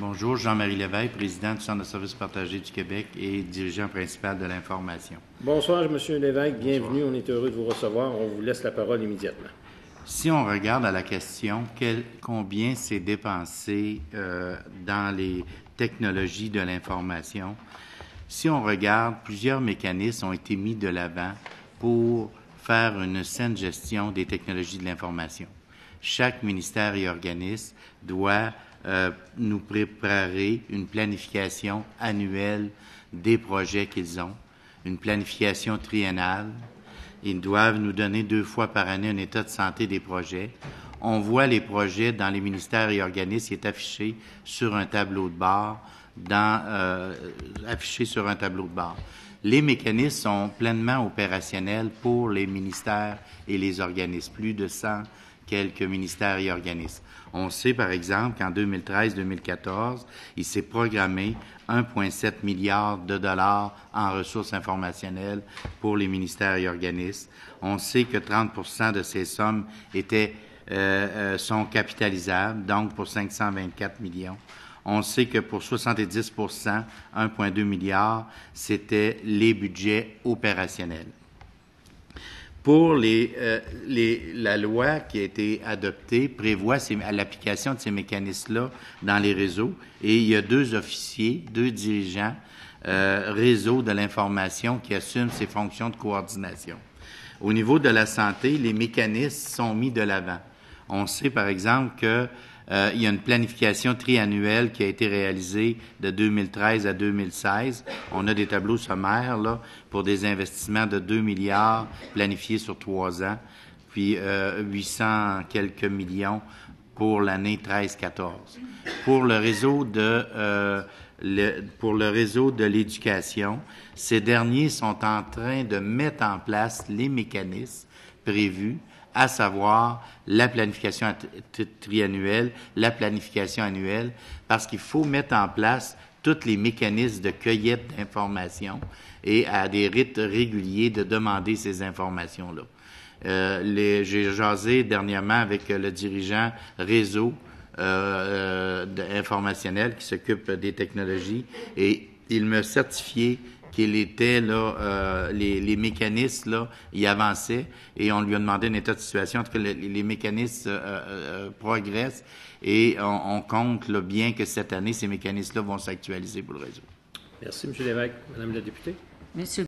Bonjour, Jean-Marie Lévesque, président du Centre de services partagés du Québec et dirigeant principal de l'information. Bonsoir, M. Lévesque. Bienvenue. On est heureux de vous recevoir. On vous laisse la parole immédiatement. Si on regarde à la question combien c'est dépensé dans les technologies de l'information, si on regarde, plusieurs mécanismes ont été mis de l'avant pour faire une saine gestion des technologies de l'information. Chaque ministère et organisme doit nous préparer une planification annuelle des projets qu'ils ont, une planification triennale. Ils doivent nous donner 2 fois par année un état de santé des projets. On voit les projets dans les ministères et organismes qui est affiché sur un tableau de bord, affiché sur un tableau de bord. Les mécanismes sont pleinement opérationnels pour les ministères et les organismes, plus de 100 quelques ministères et organismes. On sait, par exemple, qu'en 2013-2014, il s'est programmé 1,7 milliard de dollars en ressources informationnelles pour les ministères et organismes. On sait que 30% de ces sommes sont capitalisables, donc pour 524 millions. On sait que pour 70%, 1,2 milliard, c'était les budgets opérationnels. Pour la loi qui a été adoptée prévoit l'application de ces mécanismes-là dans les réseaux et il y a 2 officiers, 2 dirigeants réseau de l'information qui assument ces fonctions de coordination. Au niveau de la santé, les mécanismes sont mis de l'avant. On sait par exemple que il y a une planification triannuelle qui a été réalisée de 2013 à 2016. On a des tableaux sommaires là pour des investissements de 2 milliards planifiés sur 3 ans, puis 800 quelques millions pour l'année 13-14. Pour le réseau de l'éducation, ces derniers sont en train de mettre en place les mécanismes prévus, à savoir la planification triannuelle, la planification annuelle, parce qu'il faut mettre en place tous les mécanismes de cueillette d'informations et à des rites réguliers de demander ces informations-là. J'ai jasé dernièrement avec le dirigeant réseau informationnel qui s'occupe des technologies et il me certifiait qu'il était là, les mécanismes là, y avançaient et on lui a demandé un état de situation. En tout cas, les mécanismes progressent et on compte là, bien que cette année, ces mécanismes-là vont s'actualiser pour le réseau. Merci, M. Lévesque. Madame la députée. Monsieur